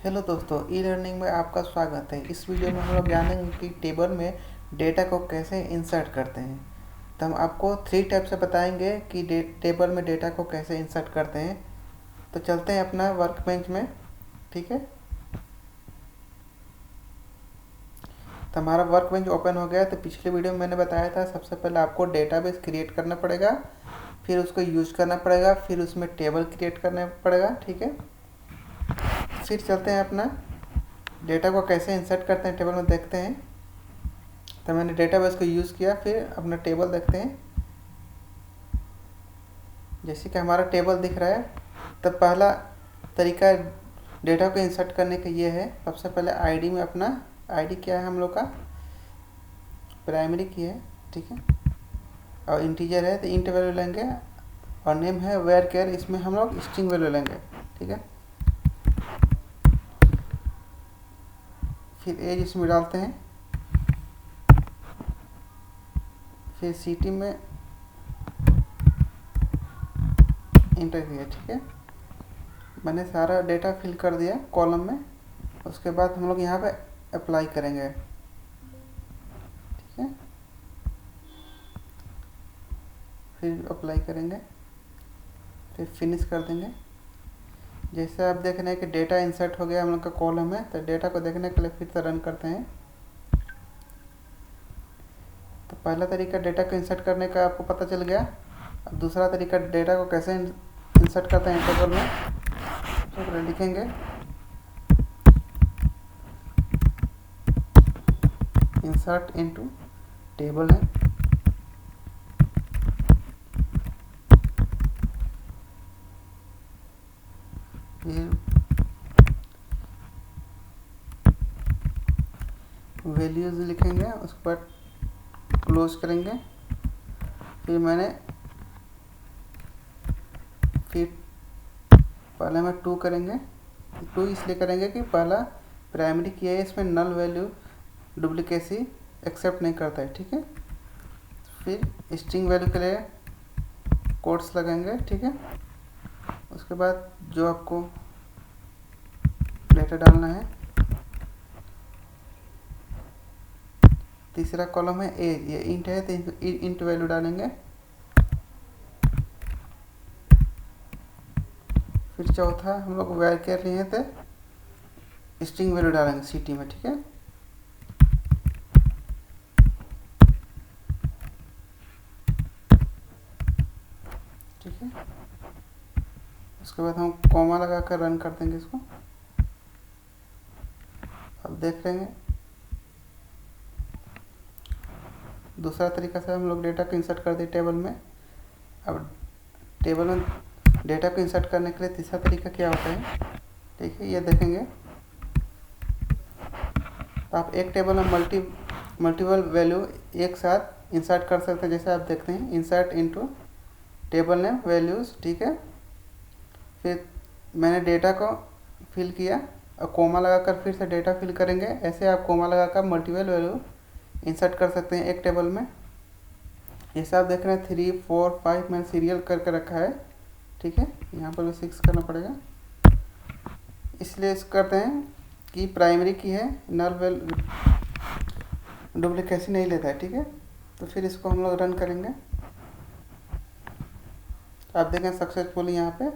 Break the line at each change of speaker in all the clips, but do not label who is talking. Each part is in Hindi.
हेलो दोस्तों, ई लर्निंग में आपका स्वागत है। इस वीडियो में हम लोग जानेंगे कि टेबल में डेटा को कैसे इंसर्ट करते हैं। तो हम आपको 3 टाइप से बताएंगे कि टेबल में डेटा को कैसे इंसर्ट करते हैं। तो चलते हैं अपना वर्क बेंच में। ठीक है, तो हमारा वर्क बेंच ओपन हो गया। तो पिछले वीडियो में मैंने बताया था सबसे पहले आपको डेटाबेस क्रिएट करना पड़ेगा, फिर उसको यूज करना पड़ेगा, फिर उसमें टेबल क्रिएट करना पड़ेगा। ठीक है, फिर चलते हैं अपना डेटा को कैसे इंसर्ट करते हैं टेबल में देखते हैं। तो मैंने डेटाबेस को यूज़ किया, फिर अपना टेबल देखते हैं। जैसे कि हमारा टेबल दिख रहा है, तो पहला तरीका डेटा को इंसर्ट करने का ये है। सबसे पहले आईडी में अपना आईडी क्या है हम लोग का, प्राइमरी की है। ठीक है, और इंटीजर है तो इंट वैल्यू लेंगे, और नेम है वेयर केयर, इसमें हम लोग स्ट्रिंग वैल्यू लेंगे। ठीक है, फिर एज इसमें डालते हैं, फिर सिटी में इंटर किया। ठीक है, मैंने सारा डेटा फिल कर दिया कॉलम में। उसके बाद हम लोग यहाँ पे अप्लाई करेंगे। ठीक है, फिर अप्लाई करेंगे, फिर फिनिश कर देंगे। जैसे आप देख रहे हैं कि डेटा इंसर्ट हो गया हम लोग का कॉलम में। तो डेटा को देखने के लिए फिर से रन करते हैं। तो पहला तरीका डेटा को इंसर्ट करने का आपको पता चल गया। अब दूसरा तरीका डेटा को कैसे इंसर्ट करते हैं टेबल में, तो लिखेंगे इंसर्ट इनटू टेबल है। फिर वैल्यूज लिखेंगे, उसके बाद क्लोज करेंगे। फिर पहले में 2 करेंगे। 2 इसलिए करेंगे कि पहला प्राइमरी की है, इसमें नल वैल्यू डुप्लीकेसी एक्सेप्ट नहीं करता है। ठीक है, फिर स्ट्रिंग वैल्यू के लिए कोट्स लगाएंगे। ठीक है, उसके बाद जो आपको डेटा डालना है, तीसरा कॉलम है एज, ये इंट है तो इंट वैल्यू डालेंगे। फिर चौथा हम लोग वेयर केयर लिए थे, स्ट्रिंग वैल्यू डालेंगे सिटी में। ठीक है, ठीक है, उसके बाद हम कॉमा लगा कर रन कर देंगे इसको। अब देख रहे हैं दूसरा तरीका से हम लोग डेटा को इंसर्ट कर दिए टेबल में। अब टेबल में डेटा को इंसर्ट करने के लिए तीसरा तरीका क्या होता है, ठीक है, ये देखेंगे। तो आप एक टेबल में मल्टीपल वैल्यू एक साथ इंसर्ट कर सकते हैं। जैसे आप देखते हैं insert into table name values. ठीक है, फिर मैंने डेटा को फिल किया और कोमा लगाकर फिर से डेटा फिल करेंगे। ऐसे आप कोमा लगाकर मल्टीपल वैल्यू इंसर्ट कर सकते हैं एक टेबल में। जैसे आप देख रहे हैं 3, 4, 5 मैंने सीरियल करके रखा है। ठीक है, यहाँ पर भी 6 करना पड़ेगा, इसलिए इस करते हैं कि प्राइमरी की है, नल वैल्यू डुप्लीकेसी नहीं लेता है। ठीक है, तो फिर इसको हम लोग रन करेंगे। आप देखें सक्सेसफुली यहाँ पे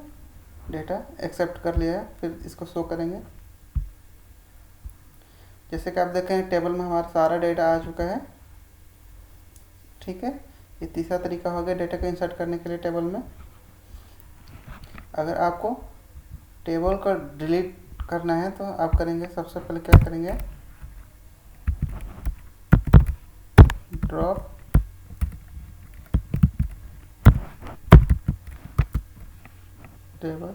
डेटा एक्सेप्ट कर लिया है। फिर इसको शो करेंगे। जैसे कि आप देखें टेबल में हमारा सारा डेटा आ चुका है। ठीक है, ये तीसरा तरीका हो गया डेटा को इंसर्ट करने के लिए टेबल में। अगर आपको टेबल को डिलीट करना है तो आप करेंगे, सबसे पहले क्या करेंगे, ड्रॉप टेबल,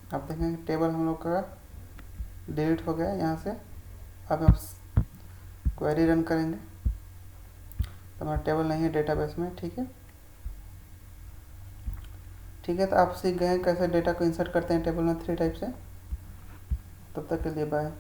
आप देखेंगे टेबल हम लोग का डिलीट हो गया यहाँ से। अब हम क्वेरी रन करेंगे तो हमारा टेबल नहीं है डेटाबेस में। ठीक है, ठीक है, तो आप सीख गए कैसे डेटा को इंसर्ट करते हैं टेबल में 3 टाइप से। तब तक के लिए बाय।